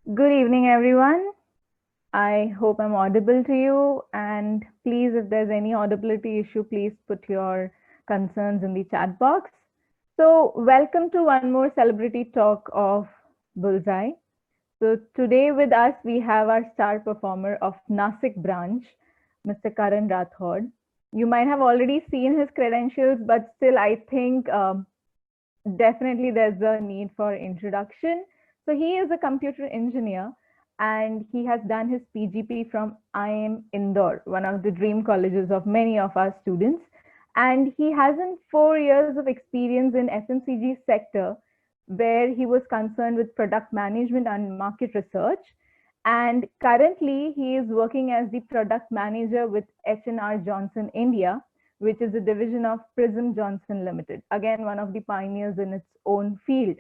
Good evening, everyone. I hope I'm audible to you. And please, if there's any audibility issue, please put your concerns in the chat box. So, welcome to one more celebrity talk of Bullseye. So, today with us, we have our star performer of Nasik branch, Mr. Karan Rathod. You might have already seen his credentials, but still, I think definitely there's a need for introduction. So he is a computer engineer and he has done his PGP from IIM Indore, one of the dream colleges of many of our students. And he has 4 years of experience in FMCG sector where he was concerned with product management and market research. And currently he is working as the product manager with H&R Johnson India, which is a division of Prism Johnson Limited. Again, one of the pioneers in its own field.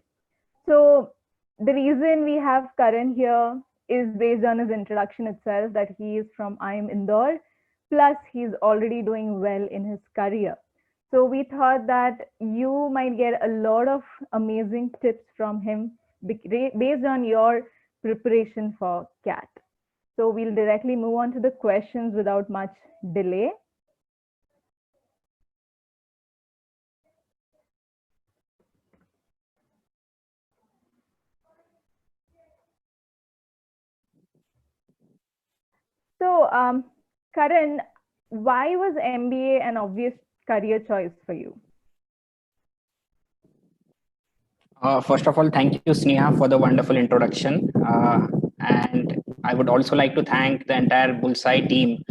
So the reason we have Karan here is based on his introduction itself, that he is from IIM Indore, plus he's already doing well in his career. So we thought that you might get a lot of amazing tips from him based on your preparation for CAT. So we'll directly move on to the questions without much delay. So, Karan, why was MBA an obvious career choice for you? First of all, thank you, Sneha, for the wonderful introduction. And I would also like to thank the entire Bullseye team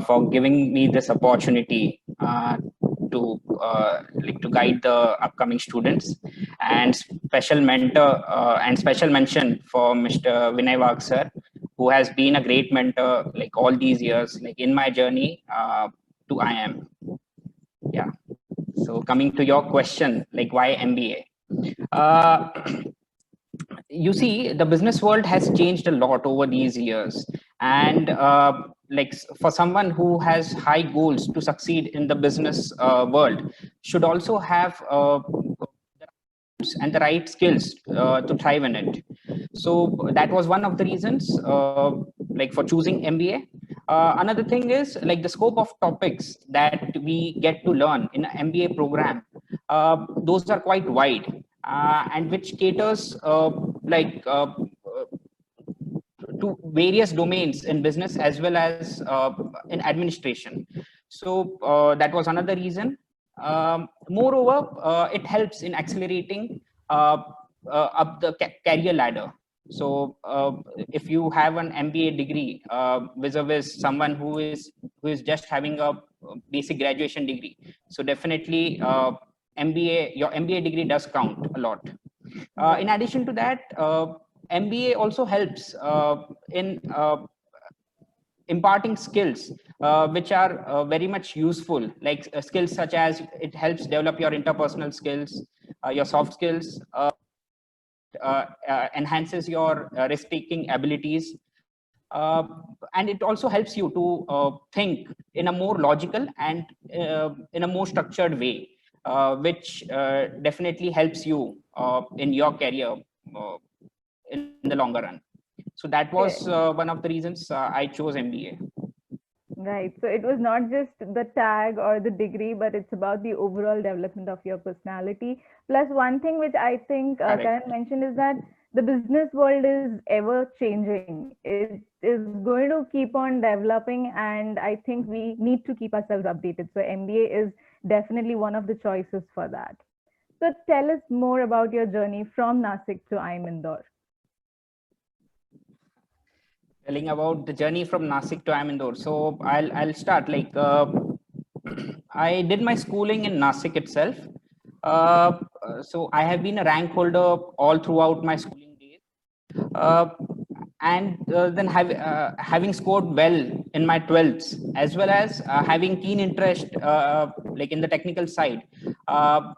for giving me this opportunity to guide the upcoming students. And special mentor and special mention for Mr. Vinay Wagh sir, who has been a great mentor like all these years, like in my journey to IIM. Yeah. So coming to your question, like why MBA? Uh, you see, the business world has changed a lot over these years, and for someone who has high goals to succeed in the business world, should also have and the right skills to thrive in it. So that was one of the reasons, like for choosing MBA. Another thing is like the scope of topics that we get to learn in an MBA program. Those are quite wide, and which caters to various domains in business as well as in administration. So that was another reason. Moreover, it helps in accelerating up the career ladder. So if you have an MBA degree vis-a-vis someone who is just having a basic graduation degree, so definitely your MBA degree does count a lot. In addition to that, MBA also helps in imparting skills which are very much useful, like skills such as it helps develop your interpersonal skills, your soft skills, enhances your risk-taking abilities, and it also helps you to think in a more logical and in a more structured way, which definitely helps you in your career in the longer run. So that was one of the reasons I chose MBA. Right. So it was not just the tag or the degree, but it's about the overall development of your personality. Plus, one thing which I think Karan mentioned is that the business world is ever changing. It is going to keep on developing, and I think we need to keep ourselves updated. So MBA is definitely one of the choices for that. So tell us more about your journey from Nasik to IIM Indore. Telling about the journey from Nasik to IIM Indore. So I'll start. Like I did my schooling in Nasik itself. So I have been a rank holder all throughout my schooling days, and then having scored well in my 12th, as well as having keen interest like in the technical side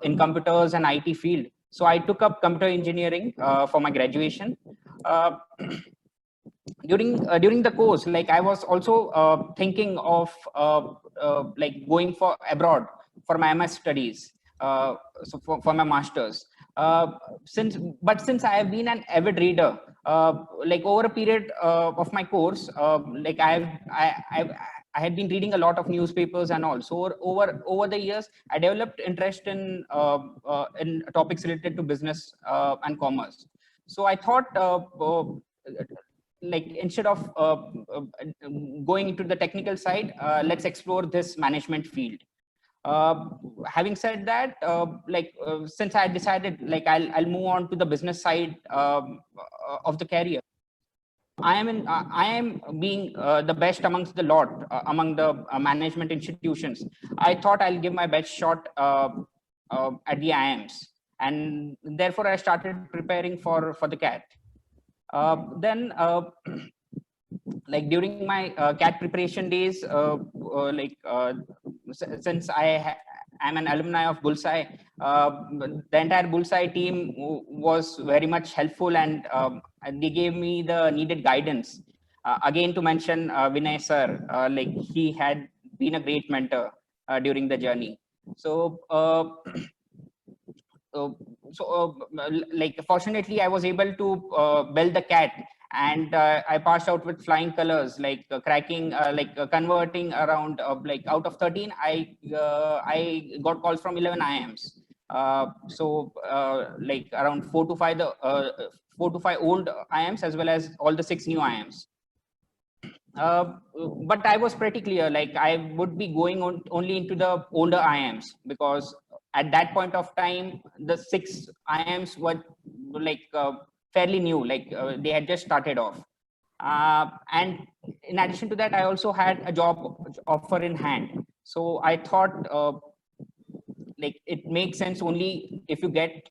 in computers and IT field. So I took up computer engineering for my graduation. During the course, like I was also thinking of like going for abroad for my MS studies, so for my masters. Since I have been an avid reader like over a period of my course, like I had been reading a lot of newspapers and all. So over the years, I developed interest in topics related to business and commerce. So I thought, like instead of going into the technical side, let's explore this management field. uh, Having said that, since I decided like I'll move on to the business side of the career, I am being the best amongst the lot among the management institutions. I thought I'll give my best shot at the IIMs, and therefore I started preparing for the CAT. Then like during my CAT preparation days, since I'm an alumni of Bullseye, the entire Bullseye team was very much helpful, and they gave me the needed guidance. Again, to mention Vinay sir, like he had been a great mentor during the journey. So uh, like fortunately I was able to build the CAT, and I passed out with flying colors, like cracking converting around like out of 13 I got calls from 11 IIMs. Like around 4 to 5 old IIMs as well as all the 6 new IIMs. uh, but I was pretty clear, like I would be going on only into the older IIMs, because at that point of time, the 6 IIMs were like fairly new, like they had just started off. And in addition to that, I also had a job offer in hand. So I thought like it makes sense only if you get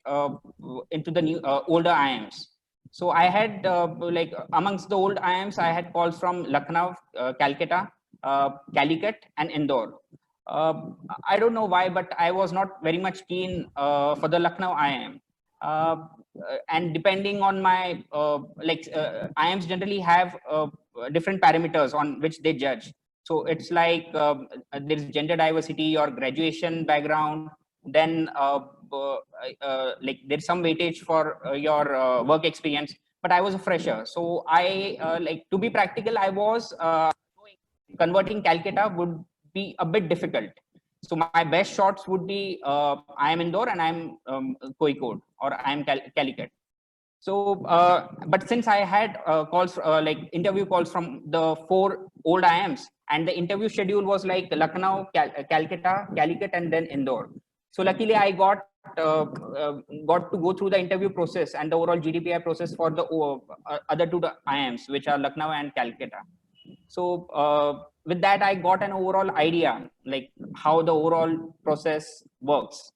into the new older IIMs. So I had like amongst the old IIMs, I had calls from Lucknow, Calcutta, Calicut, and Indore. I don't know why, but I was not very much keen for the Lucknow IIM. And depending on my IIMs generally have different parameters on which they judge. So it's like there's gender diversity or graduation background. Then like there's some weightage for your work experience. But I was a fresher, so I like to be practical. I was converting Calcutta would be a bit difficult. So my best shots would be I am Indore and I'm Kozhikode, or I am Calicut. So, but since I had calls, like interview calls from the 4 old IIMs, and the interview schedule was like Lucknow, Calcutta, Calicut, and then Indore. So luckily, I got to go through the interview process and the overall GDPI process for the other 2 IIMs, which are Lucknow and Calcutta. So with that, I got an overall idea, like how the overall process works.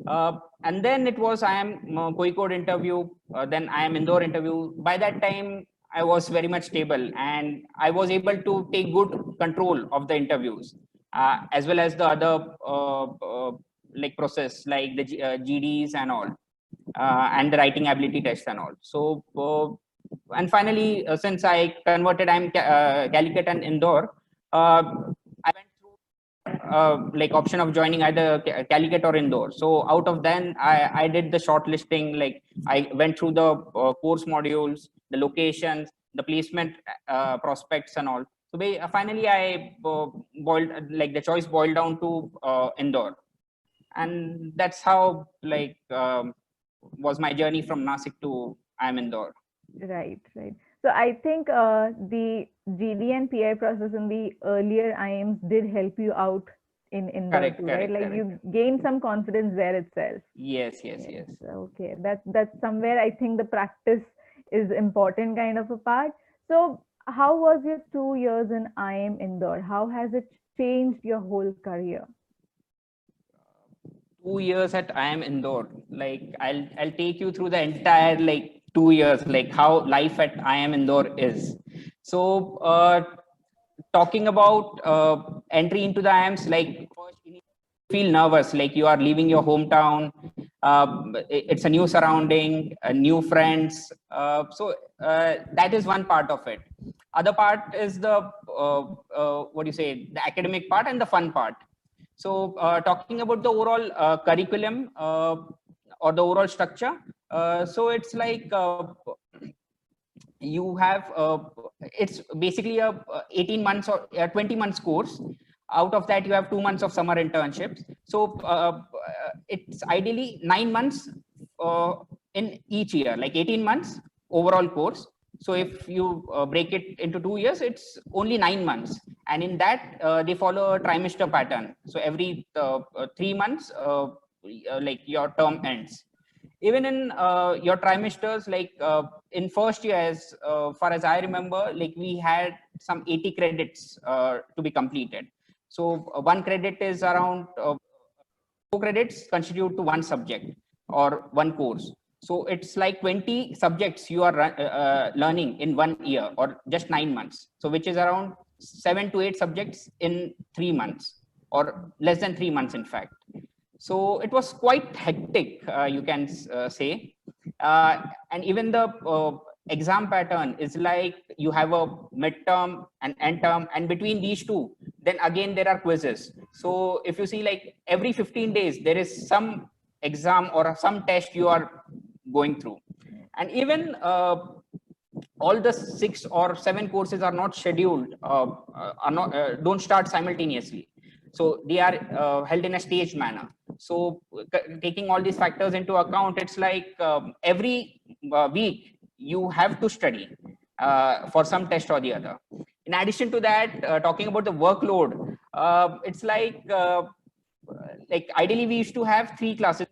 And then it was I am Kozhikode interview, then I am Indore interview. By that time, I was very much stable, and I was able to take good control of the interviews, as well as the other like process, like the GDs and all, and the writing ability tests and all. So and finally, since I converted, I'm Calicut and Indore. I went like option of joining either Calicut or Indore. So out of then, I did the shortlisting. Like I went through the course modules, the locations, the placement prospects, and all. So finally, I boiled like the choice boiled down to Indore, and that's how like was my journey from Nasik to IIM Indore. Right, right. So I think the GD and PI process in the earlier IIMs did help you out in Indore Correct, too, correct, right? Like correct. you gained some confidence there itself. Yes, yes, yes. Okay, that's somewhere I think the practice is important kind of a part. So how was your 2 years in IIM Indore? How has it changed your whole career? 2 years at IIM Indore. Like I'll take you through the entire like 2 years, like how life at IIM Indore is. So talking about entry into the IIMs, like first you feel nervous, like you are leaving your hometown. It's a new surrounding, new friends. So that is one part of it. Other part is the what do you say, the academic part and the fun part. So talking about the overall curriculum or the overall structure, so it's like you have it's basically a 18 months or 20 months course. Out of that, you have 2 months of summer internships. So it's ideally 9 months uh, in each year, like 18 months overall course. So if you break it into 2 years, it's only 9 months. And in that, they follow a trimester pattern. So every 3 months, like your term ends. Even in your trimesters, like in first year, as far as I remember, like we had some 80 credits to be completed. So one credit is around 4 credits constitute to one subject or one course. So it's like 20 subjects you are learning in 1 year or just 9 months. So which is around 7 to 8 subjects in 3 months or less than 3 months, in fact. So it was quite hectic, you can say. And even the exam pattern is like you have a midterm and end term, and between these two, then again there are quizzes. So if you see, like every 15 days, there is some exam or some test you are going through. And even all the 6 or 7 courses are not scheduled, don't start simultaneously. So they are held in a staged manner. So taking all these factors into account, it's like every week you have to study for some test or the other. In addition to that, talking about the workload, it's like ideally we used to have 3 classes,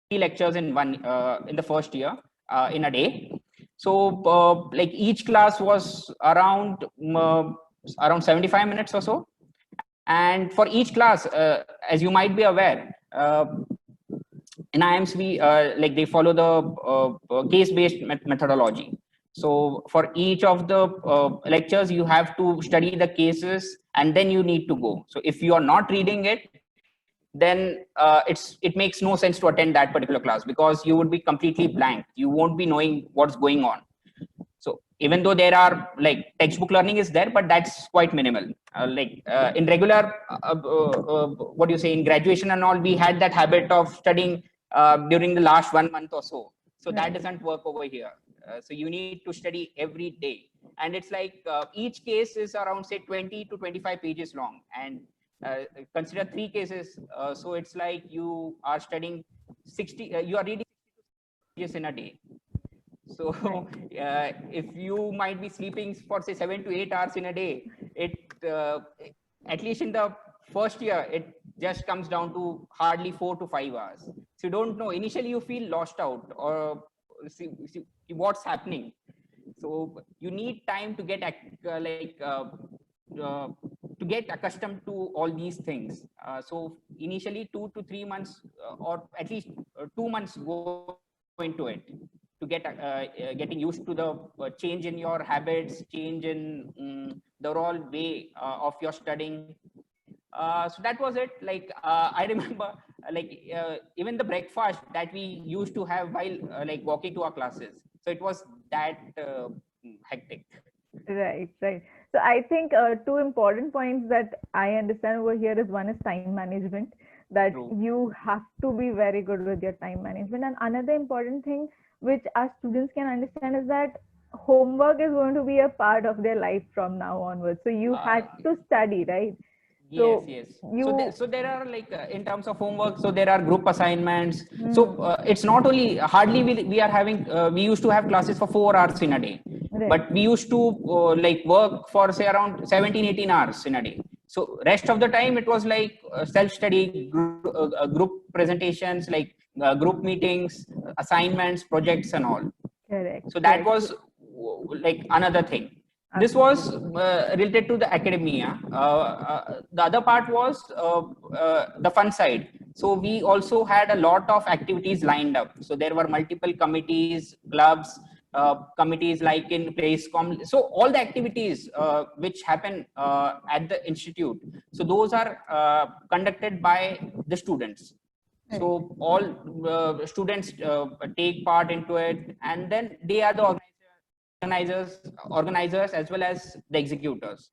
3 lectures in in the first year in a day. So like each class was around 75 minutes or so. And for each class, as you might be aware, in IIMS, we like they follow the case-based methodology. So for each of the lectures, you have to study the cases and then you need to go. So if you are not reading it, then it makes no sense to attend that particular class, because you would be completely blank. You won't be knowing what's going on. So even though there are like textbook learning is there, but that's quite minimal. In regular, what do you say, in graduation and all, we had that habit of studying during the last 1 month or so. So that doesn't work over here. So you need to study every day. And it's like each case is around, say, 20 to 25 pages long. And consider 3 cases. So it's like you are studying 60, you are reading 60 pages in a day. So if you might be sleeping for, say, 7 to 8 hours in a day, it at least in the first year, it just comes down to hardly 4 to 5 hours. So you don't know. Initially, you feel lost out or see what's happening. So you need time to get to get accustomed to all these things. So initially 2 to 3 months or at least 2 months go into it to get getting used to the change in your habits, change in the overall way of your studying. So that was it. Like I remember, even the breakfast that we used to have while like walking to our classes. So it was that hectic. Right, right. So I think two important points that I understand over here is, one is time management, that True. you have to be very good with your time management. And another important thing which our students can understand is that homework is going to be a part of their life from now onwards. So you had to study, right? Yes, So yes. you, So there are like in terms of homework, so there are group assignments. So it's not only hardly we are having we used to have classes for 4 hours in a day, right, but we used to like work for, say, around 17, 18 hours in a day. So rest of the time it was like self-study, group presentations, like group meetings, assignments, projects, and all. correct, So that correct. was like another thing. This was Absolutely. related to the academia. The other part was the fun side. So we also had a lot of activities lined up. So there were multiple committees, clubs, committees like in PlaceCom. So all the activities which happen at the institute, so those are conducted by the students. Right. So all students take part into it, and then they are the organizers as well as the executors.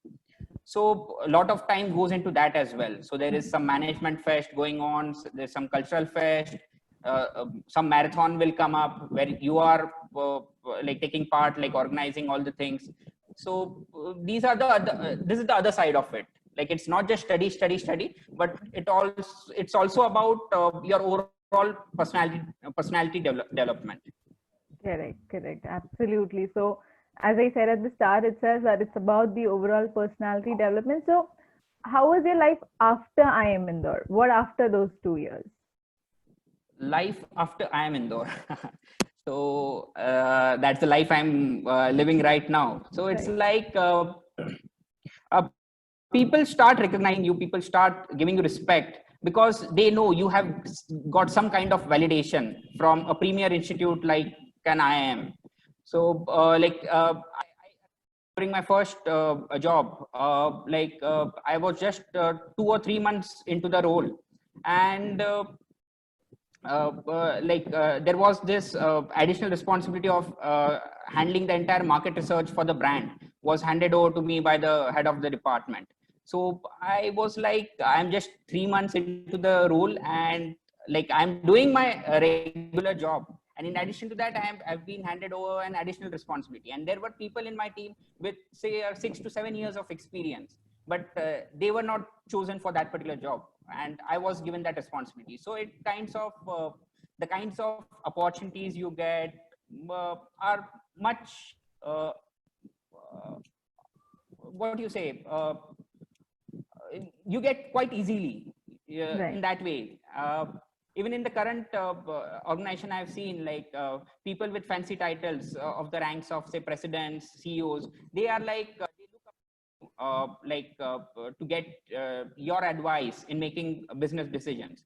So a lot of time goes into that as well. So there is some management fest going on, there's some cultural fest, some marathon will come up where you are like taking part, like organizing all the things. So these are the other, this is the other side of it. Like it's not just study, but it's also about your overall personality development. Correct. Absolutely. So, as I said at the start, it says that it's about the overall personality development. So, how was your life after IIM Indore? What after those 2 years? Life after I am Indore. So that's the life I'm living right now. So it's Right. like uh, people start recognizing you, people start giving you respect because they know you have got some kind of validation from a premier institute like an IIM. So during my first job, I was just 2 or 3 months into the role, and there was this additional responsibility of handling the entire market research for the brand was handed over to me by the head of the department. So I was like, I'm just 3 months into the role, and like I'm doing my regular job, and in addition to that I've been handed over an additional responsibility, and there were people in my team with say 6 to 7 years of experience, but they were not chosen for that particular job, and I was given that responsibility. So it kinds of the kinds of opportunities you get are much what do you say you get quite easily in Right. that way. Even in the current organization, I've seen like people with fancy titles of the ranks of say presidents, CEOs. They are like they look up to get your advice in making business decisions.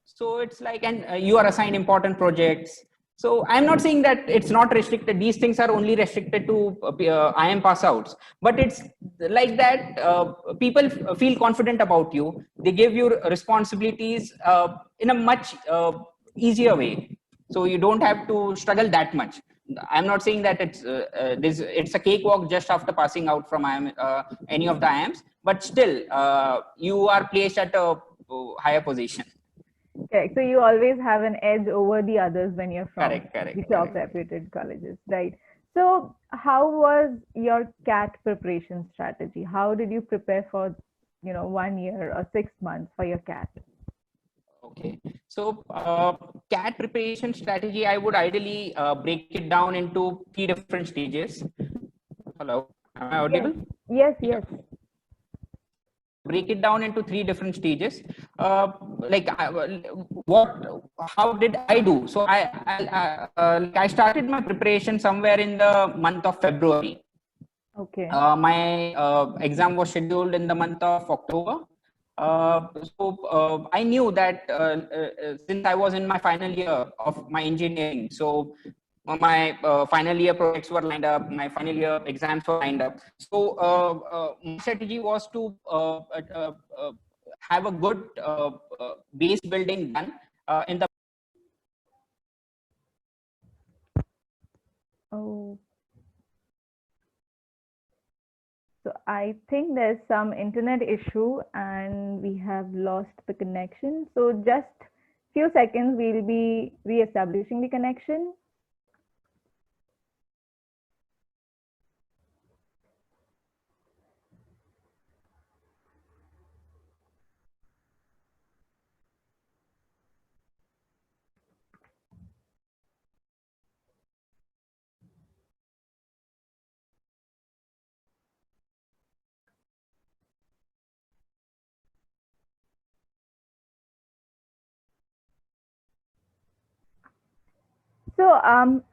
So it's like, and you are assigned important projects. So I'm not saying that it's not restricted. These things are only restricted to IIM pass outs, but it's like that. People feel confident about you. They give you responsibilities in a much easier way. So you don't have to struggle that much. I'm not saying that it's a cakewalk just after passing out from IIM, any of the IIMs, but still you are placed at a higher position. Correct. So you always have an edge over the others when you're from Correct, the correct, top correct. reputed colleges, right? So how was your CAT preparation strategy? How did you prepare for, 1 year or 6 months for your CAT? Okay. So, CAT preparation strategy, I would ideally break it down into three different stages. Hello, am I Yes, audible? yes, Yeah. yes. Break it down into three different stages. Like, how did I do? So, I started my preparation somewhere in the month of February. Okay. My exam was scheduled in the month of October. I knew that since I was in my final year of my engineering, so my final year projects were lined up, my final year exams were lined up. So my strategy was to have a good base building done in the. Oh, so I think there's some internet issue and we have lost the connection. So just few seconds, we'll be re-establishing the connection. So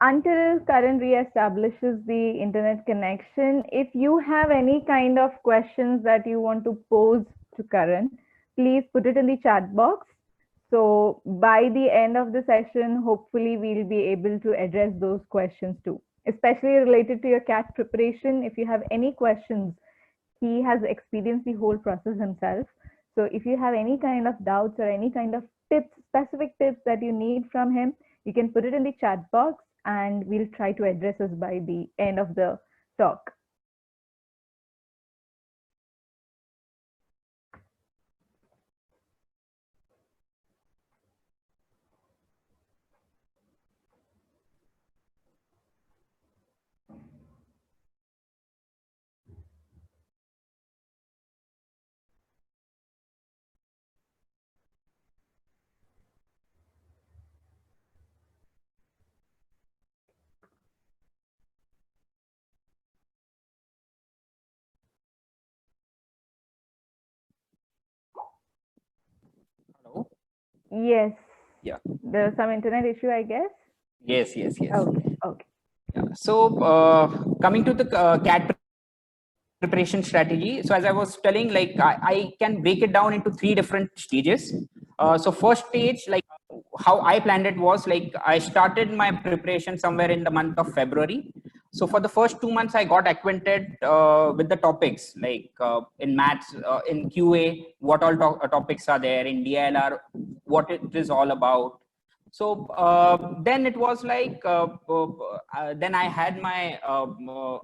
until Karan re-establishes the internet connection, if you have any kind of questions that you want to pose to Karan, please put it in the chat box. So by the end of the session, hopefully we'll be able to address those questions too, especially related to your CAT preparation. If you have any questions, he has experienced the whole process himself. So if you have any kind of doubts or any kind of tips, specific tips that you need from him, you can put it in the chat box and we'll try to address us by the end of the talk. Yes. Yeah. There's some internet issue, I guess. Yes. Okay. Okay. Yeah. So coming to the CAT preparation strategy. So as I was telling, like I can break it down into three different stages. So first stage, like how I planned it was like I started my preparation somewhere in the month of February. So for the first 2 months, I got acquainted with the topics like in maths, in QA, what all topics are there, in DLR, what it is all about. So then it was like then I had my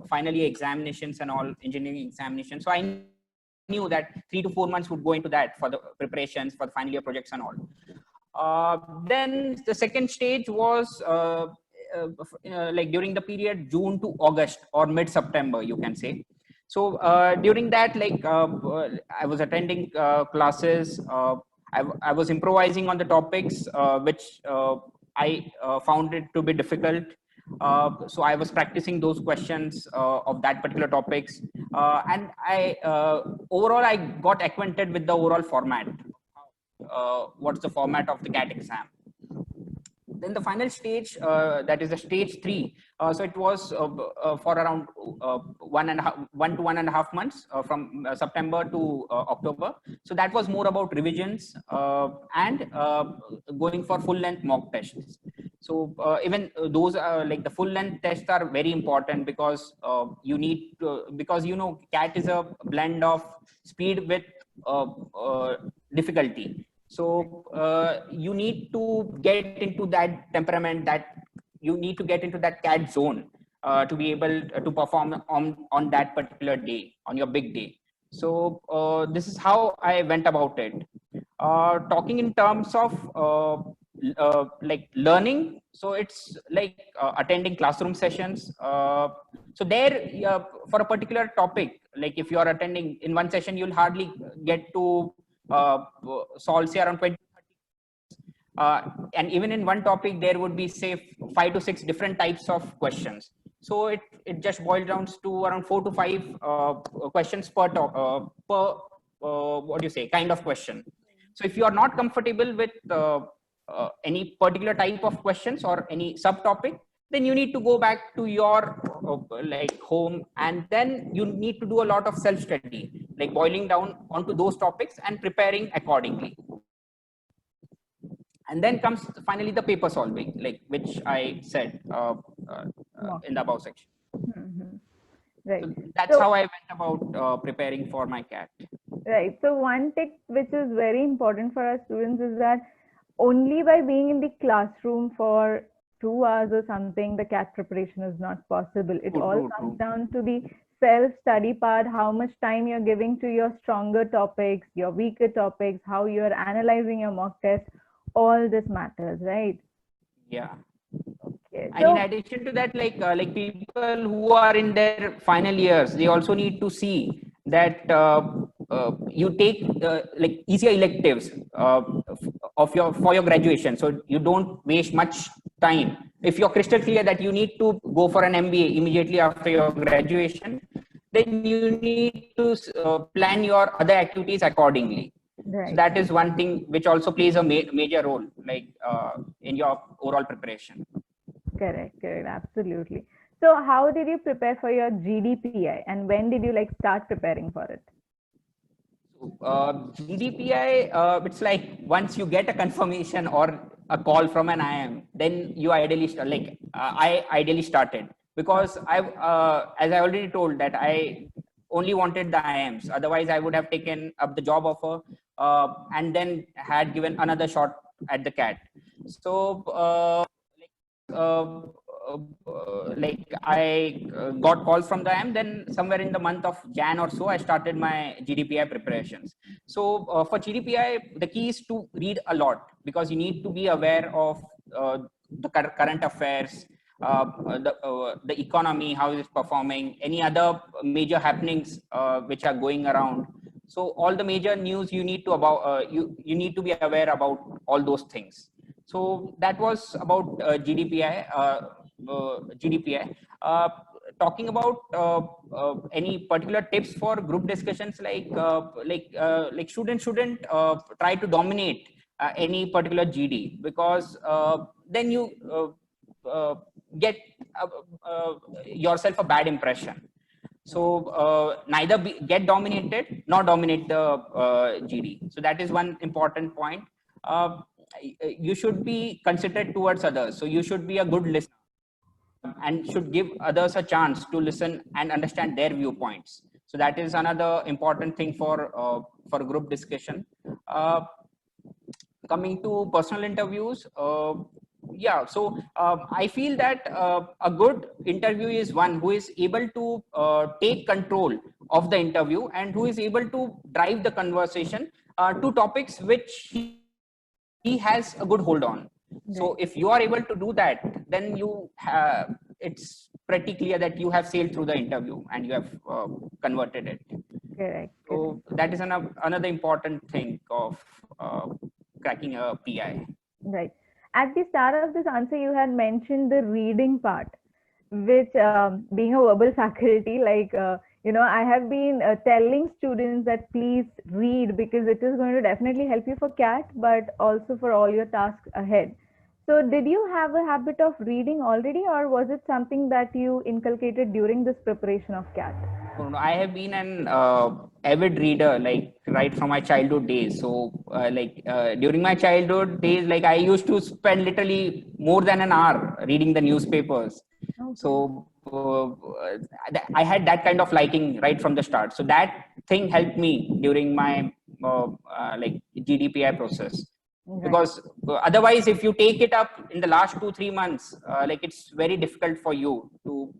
final year examinations and all engineering examinations. So I knew that 3 to 4 months would go into that for the preparations for the final year projects and all. Then the second stage was like during the period June to August or mid September, you can say. So during that, like I was attending classes. I was improvising on the topics which I found it to be difficult. So I was practicing those questions of that particular topics, and I overall I got acquainted with the overall format. What's the format of the CAT exam? Then the final stage, that is the stage 3. So it was for around 1 to 1.5 months from September to October. So that was more about revisions and going for full length mock tests. So even those like the full length tests are very important because you need to, because you know CAT is a blend of speed with difficulty. So you need to get into that temperament, that you need to get into that CAT zone to be able to perform on that particular day, on your big day. So this is how I went about it. Talking in terms of like learning, so it's like attending classroom sessions. So there, for a particular topic, like if you are attending in one session, you'll hardly get to solve say around 20. And even in one topic, there would be say 5 to 6 different types of questions. So it just boils down to around 4 to 5 questions per what do you say, kind of question. So if you are not comfortable with any particular type of questions or any subtopic, then you need to go back to your like home, and then you need to do a lot of self study, like boiling down onto those topics and preparing accordingly. And then comes finally the paper solving, like which I said in the above section. Mm-hmm. Right. So that's how I went about preparing for my CAT. Right. So one tip which is very important for our students is that only by being in the classroom for 2 hours or something, the CAT preparation is not possible. It all comes down to the self-study part, how much time you're giving to your stronger topics, your weaker topics, how you're analyzing your mock test. All this matters, right? Yeah. Okay. And in addition to that, like people who are in their final years, they also need to see that you take like easier electives of your for your graduation, so you don't waste much time. If you're crystal clear that you need to go for an MBA immediately after your graduation, then you need to plan your other activities accordingly. Right. So that is one thing which also plays a major role, like in your overall preparation. Correct, absolutely. So how did you prepare for your GDPI, and when did you like start preparing for it? GDPI, it's like once you get a confirmation or a call from an IIM, then you ideally start, like I ideally started, because as I already told, that I only wanted the IIMs. Otherwise, I would have taken up the job offer and then had given another shot at the CAT. So like I got calls from the IIM. Then somewhere in the month of Jan or so, I started my GDPI preparations. So for GDPI, the key is to read a lot, because you need to be aware of the current affairs, the economy, how is it performing, any other major happenings which are going around. So all the major news you need to you need to be aware about all those things. So that was about GDPI. GDPI. Talking about any particular tips for group discussions, like students shouldn't try to dominate any particular GD, because then you get yourself a bad impression. So neither get dominated nor dominate the GD. So that is one important point. You should be considerate towards others. So you should be a good listener and should give others a chance to listen and understand their viewpoints. So that is another important thing for group discussion. Coming to personal interviews, yeah, so I feel that a good interview is one who is able to take control of the interview and who is able to drive the conversation to topics which he has a good hold on. So if you are able to do that, then you have, it's pretty clear that you have sailed through the interview and you have converted it. Correct. So that is another important thing of cracking a PI. Right. At the start of this answer, you had mentioned the reading part, which being a verbal faculty, like, I have been telling students that please read, because it is going to definitely help you for CAT, but also for all your tasks ahead. So did you have a habit of reading already, or was it something that you inculcated during this preparation of CAT? I have been an avid reader, like right from my childhood days. So during my childhood days, like I used to spend literally more than an hour reading the newspapers. Okay. So I had that kind of liking right from the start. So that thing helped me during my GDPI process. Right. Because otherwise, if you take it up in the last 2-3 months, like it's very difficult for you to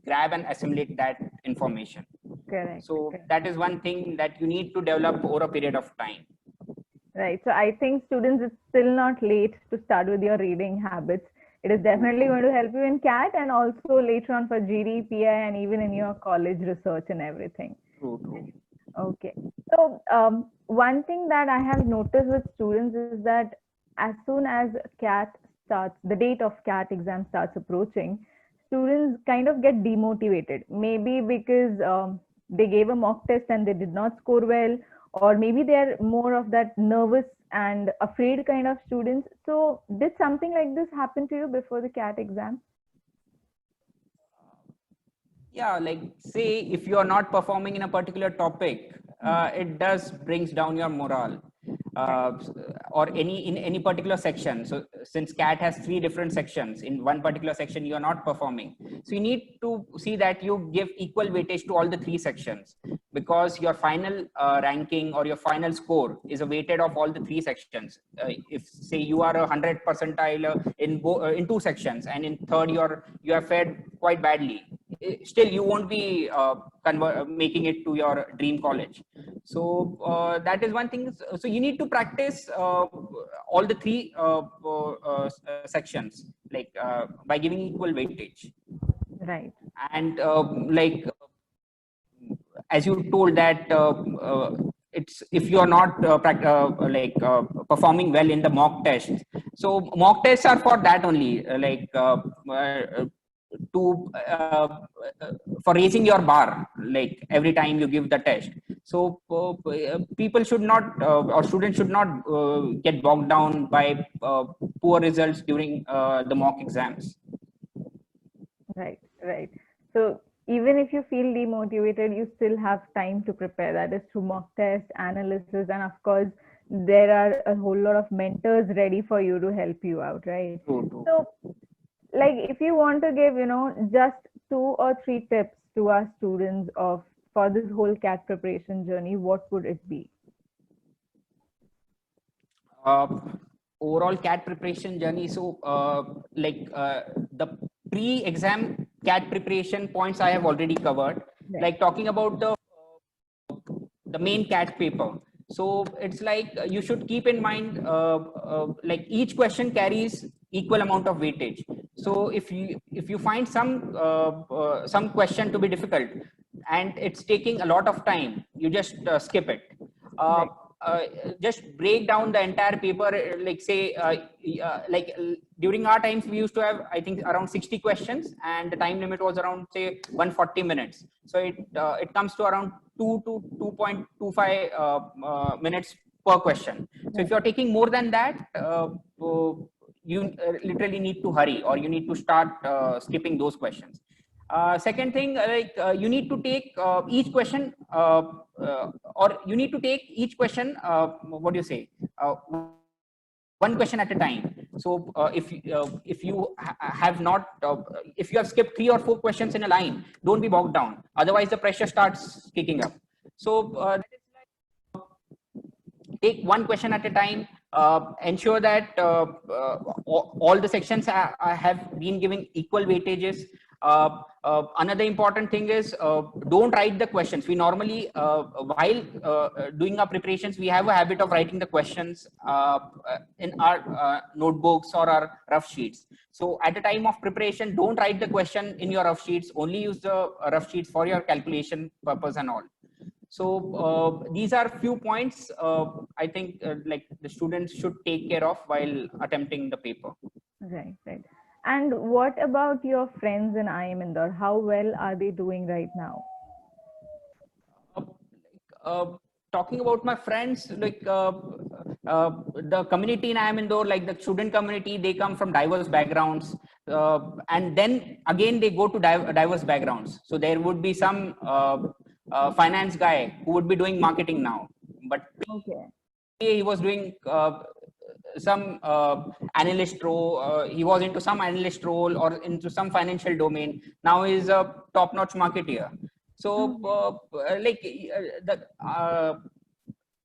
grab and assimilate that information. Correct. So correct. That is one thing that you need to develop over a period of time. Right. So I think students, it's still not late to start with your reading habits. It is definitely going to help you in CAT and also later on for GD, PI, and even in your college research and everything. True. Okay. So one thing that I have noticed with students is that as soon as CAT starts, the date of CAT exam starts approaching, students kind of get demotivated. Maybe because they gave a mock test and they did not score well, or maybe they're more of that nervous and afraid kind of students. So did something like this happen to you before the CAT exam? Yeah, like say if you are not performing in a particular topic, it does brings down your morale. Or in any particular section. So since CAT has 3 different sections, in one particular section you are not performing, so you need to see that you give equal weightage to all the 3 sections, because your final ranking or your final score is a weighted of all the 3 sections. If say you are 100 percentile in 2 sections, and in third you have fared quite badly, still you won't be making it to your dream college. So that is one thing. So you need to practice all the 3 sections, like by giving equal weightage. Right. And as you told that it's if you are not performing well in the mock test. So mock tests are for that only, for raising your bar, like every time you give the test. So people should not or students should not get bogged down by poor results during the mock exams. Right. So even if you feel demotivated, you still have time to prepare. That is through mock test, analysis, and of course there are a whole lot of mentors ready for you to help you out, right? True. So like if you want to give just 2 or 3 tips to our students for this whole CAT preparation journey, what would it be? Overall CAT preparation journey. So the pre-exam CAT preparation points I have already covered. Right. Like talking about the main CAT paper. So it's like you should keep in mind like each question carries equal amount of weightage. So if you find some question to be difficult and it's taking a lot of time, you just skip it. Right. Just break down the entire paper, like say during our times we used to have, I think, around 60 questions, and the time limit was around say 140 minutes. So it comes to around 2 to 2.25 minutes per question. So if you're taking more than that, you literally need to hurry, or you need to start skipping those questions. Second thing, you need to take each question, or you need to take each question, what do you say, one question at a time. So if you have not, if you have skipped 3 or 4 questions in a line, don't be bogged down. Otherwise, the pressure starts kicking up. So take one question at a time. Ensure that all the sections have been given equal weightages. Another important thing is, don't write the questions. We normally, while doing our preparations, we have a habit of writing the questions in our notebooks or our rough sheets. So at the time of preparation, don't write the question in your rough sheets. Only use the rough sheets for your calculation purpose and all. So these are few points I think like the students should take care of while attempting the paper. Right, right. And what about your friends in IIM Indore? How well are they doing right now? Talking about my friends, like the community in IIM Indore, like the student community, they come from diverse backgrounds, and then again they go to diverse backgrounds. So there would be some finance guy who would be doing marketing now, but okay, he was doing some analyst role. He was into some analyst role or into some financial domain. Now he's a top-notch marketeer. So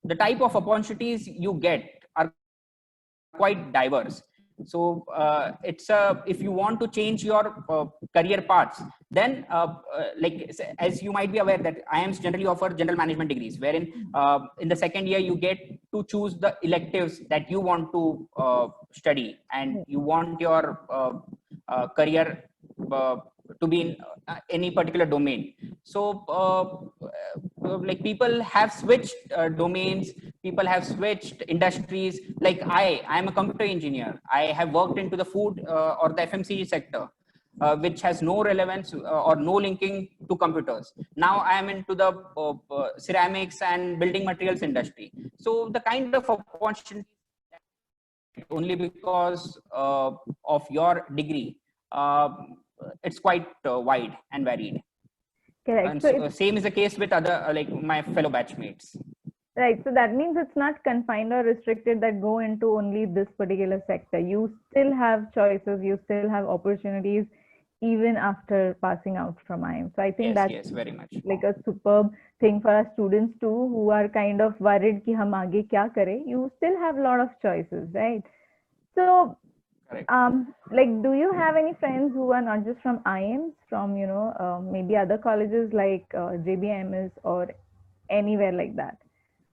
the type of opportunities you get are quite diverse. So it's if you want to change your career paths, then like as you might be aware that IIMs generally offer general management degrees, wherein in the second year you get to choose the electives that you want to study, and you want your career to be in any particular domain. So like people have switched domains, people have switched industries. Like I am a computer engineer. I have worked into the food or the FMCG sector, which has no relevance or no linking to computers. Now I am into the ceramics and building materials industry. So the kind of opportunity only because of your degree, it's quite wide and varied. correct. And So same is the case with other like my fellow batchmates. right, so that means it's not confined or restricted that go into only this particular sector. You still have choices, you still have opportunities even after passing out from IIM. So I think that's very much like a superb thing for our students too, who are kind of worried ki hum aage kya kare. You still have a lot of choices, right? So like, do you have any friends who are not just from IIMs, from maybe other colleges like JBMS or anywhere like that?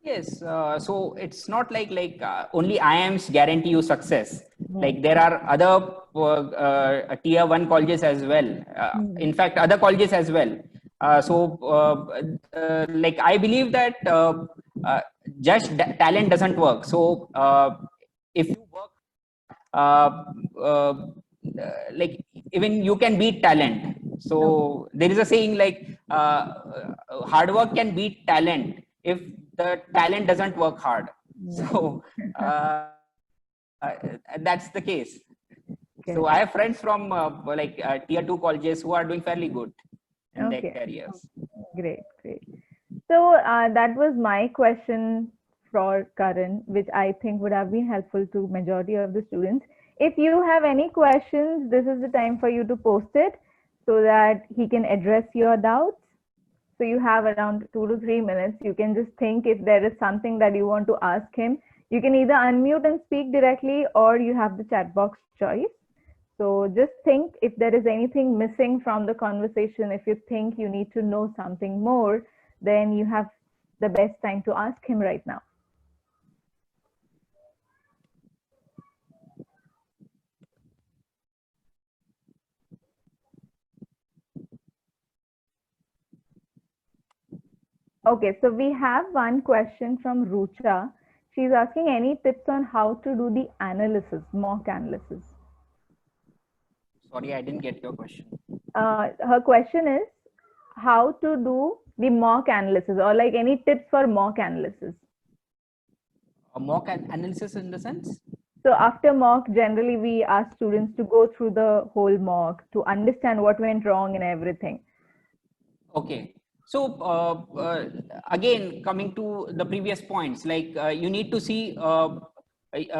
Yes, so it's not like only IIMs guarantee you success. Like there are other tier 1 colleges as well. In fact, other colleges as well. Like I believe that just talent doesn't work. So if you work, like even you can beat talent. So there is a saying like hard work can beat talent if the talent doesn't work hard. So that's the case. So I have friends from like tier 2 colleges who are doing fairly good in their careers. Great, great. So that was my question for Karan, which I think would have been helpful to majority of the students. If you have any questions, this is the time for you to post it so that he can address your doubts. So you have around 2 to 3 minutes. You can just think if there is something that you want to ask him. You can either unmute and speak directly, or you have the chat box choice. So just think if there is anything missing from the conversation, if you think you need to know something more, then you have the best time to ask him right now. Okay, so we have one question from Rucha. She's asking any tips on how to do the analysis, mock analysis. Sorry, I didn't get your question. Her question is how to do the mock analysis, or like any tips for mock analysis. Mock analysis in the sense? So after mock, generally we ask students to go through the whole mock to understand what went wrong and everything. Okay. So again, coming to the previous points, like you need to see, like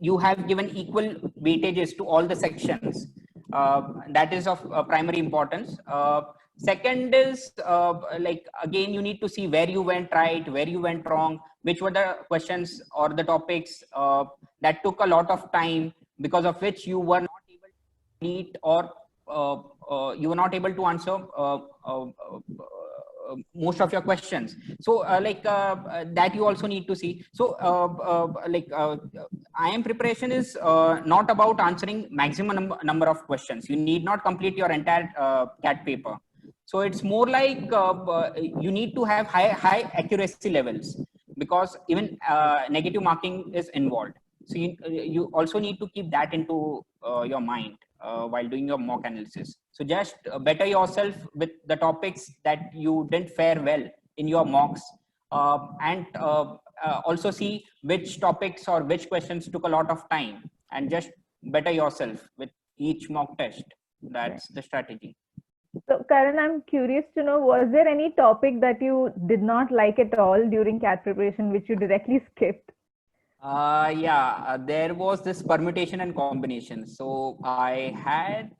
you have given equal weightages to all the sections. That is of primary importance. Second is like again, you need to see where you went right, where you went wrong, which were the questions or the topics that took a lot of time, because of which you were not able to meet, or you were not able to answer most of your questions. So that you also need to see. So IIM preparation is not about answering maximum number of questions. You need not complete your entire CAT paper. So it's more like you need to have high accuracy levels, because even negative marking is involved. So you also need to keep that into your mind while doing your mock analysis. So just better yourself with the topics that you didn't fare well in your mocks, and also see which topics or which questions took a lot of time, and just better yourself with each mock test. That's the strategy. So Karan, I'm curious to know, was there any topic that you did not like at all during CAT preparation, which you directly skipped? There was this permutation and combination. So I had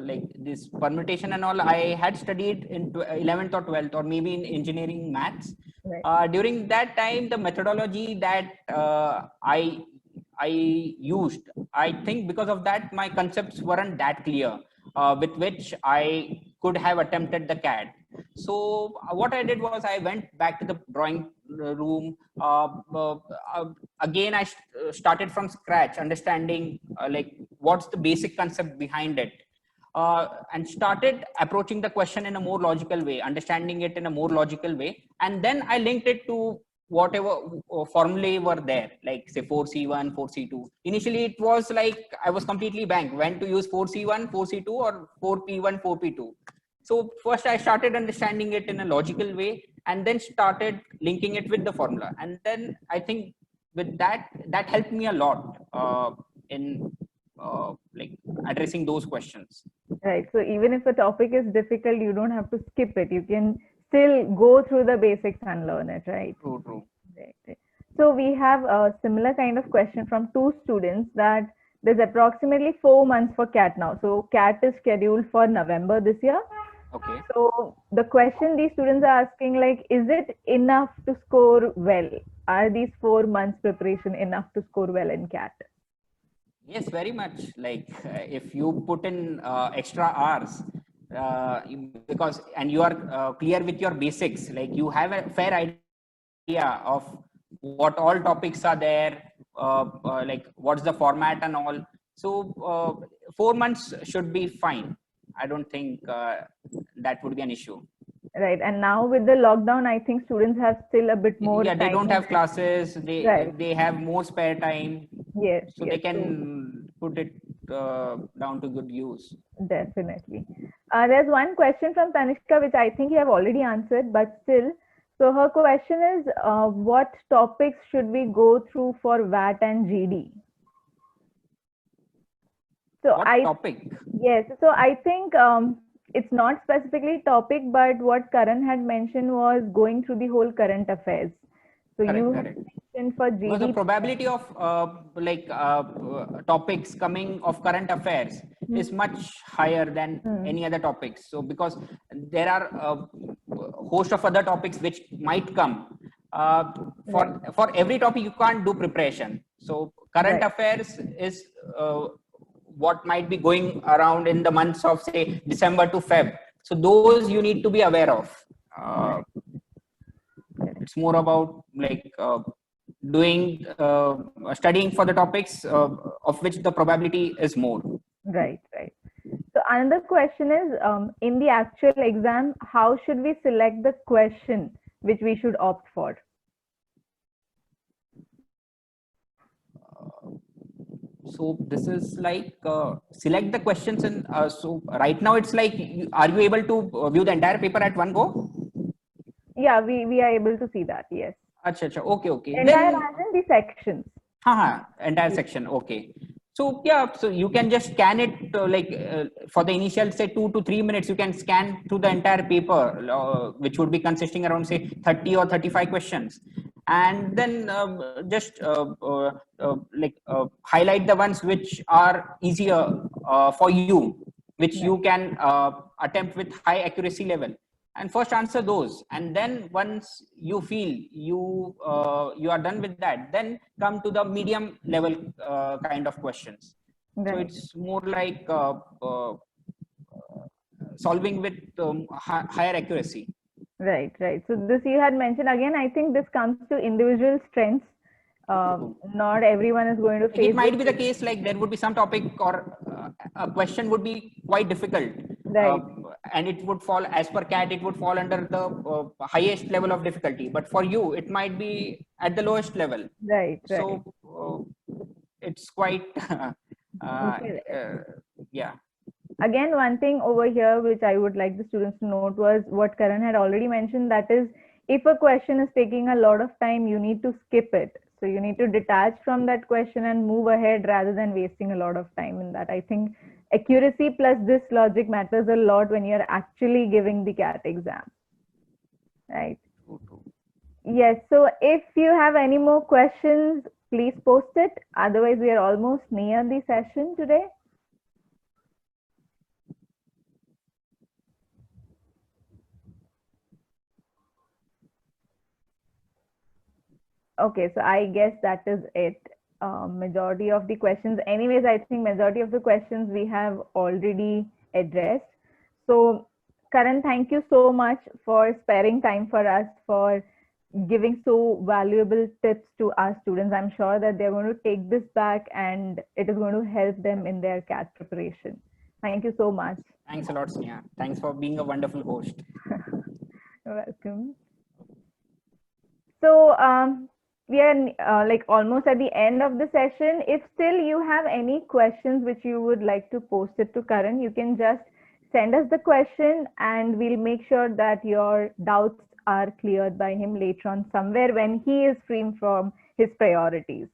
like this permutation and all, I had studied in 11th or 12th, or maybe in engineering maths. Right. During that time, the methodology that I used, I think because of that, my concepts weren't that clear, with which I could have attempted the CAD. So what I did was I went back to the drawing room. Again, I started from scratch, understanding like what's the basic concept behind it, and started approaching the question in a more logical way, understanding it in a more logical way, and then I linked it to whatever formulae were there, like say 4C1, 4C2. Initially, it was like I was completely blank when to use 4C1, 4C2, or 4P1, 4P2. So first I started understanding it in a logical way, and then started linking it with the formula. And then I think with that helped me a lot in like addressing those questions. Right. So even if a topic is difficult, you don't have to skip it. You can still go through the basics and learn it, right? True, true. Right. So we have a similar kind of question from two students, that there's approximately 4 months for CAT now. So CAT is scheduled for November this year. Okay. So the question these students are asking, like, is it enough to score well? Are these 4 months preparation enough to score well in CAT? Yes, very much. Like if you put in extra hours, because and you are clear with your basics, like you have a fair idea of what all topics are there, like what's the format and all. So 4 months should be fine. I don't think that would be an issue. Right. And now with the lockdown, I think students have still a bit more Yeah, they time. don't have classes. They have more spare time. Yes. So yes, they can put it down to good use. Definitely. There's one question from Tanishka, which I think you have already answered, but still. So her question is, what topics should we go through for VAT and GD? So What topic? Yes. So I think it's not specifically topic, but what Karan had mentioned was going through the whole current affairs. So you Correct. mentioned for GD. Because the probability of topics coming of current affairs is much higher than any other topics. So because there are a host of other topics which might come. For every topic you can't do preparation. So current affairs is what might be going around in the months of say December to Feb. So those you need to be aware of. It's more about like doing studying for the topics of which the probability is more. Right. So another question is, in the actual exam, how should we select the question which we should opt for? So this is like select the questions, and so right now it's like, are you able to view the entire paper at one go? Yeah, we are able to see that. Yes. Acha, acha. Okay. Entire Then, as in the sections. entire section. Okay. So yeah, so you can just scan it for the initial say 2 to 3 minutes. You can scan through the entire paper, which would be consisting around say 30 or 35 questions, and then just highlight the ones which are easier for you, which you can attempt with high accuracy level, and first answer those, and then once you feel you are done with that, then come to the medium level kind of questions. So Right. it's more like solving with higher accuracy. Right. So this you had mentioned again. I think this comes to individual strengths. Not everyone is going to Like it face might this. be the case, like there would be some topic or a question would be quite difficult, uh, Right. and it would fall as per CAT, it would fall under the highest level of difficulty, but for you it might be at the lowest level. Right. So it's quite Okay. yeah. Again, one thing over here which I would like the students to note was what Karan had already mentioned, that is, if a question is taking a lot of time, you need to skip it. So you need to detach from that question and move ahead rather than wasting a lot of time in that. I think accuracy plus this logic matters a lot when you're actually giving the CAT exam. Right. Yes. So if you have any more questions, please post it. Otherwise, we are almost near the session today. Okay, so I guess that is it. Majority of the questions, anyways, I think majority of the questions we have already addressed. So, Karan, thank you so much for sparing time for us, for giving so valuable tips to our students. I'm sure that they're going to take this back and it is going to help them in their CAT preparation. Thank you so much. Thanks a lot, Sneha. Thanks for being a wonderful host. You're welcome. So we are like almost at the end of the session. If still you have any questions which you would like to post it to Karan, you can just send us the question and we'll make sure that your doubts are cleared by him later on somewhere when he is free from his priorities.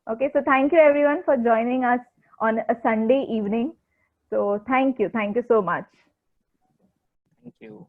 Okay, so thank you everyone for joining us on a Sunday evening. So thank you so much. Thank you.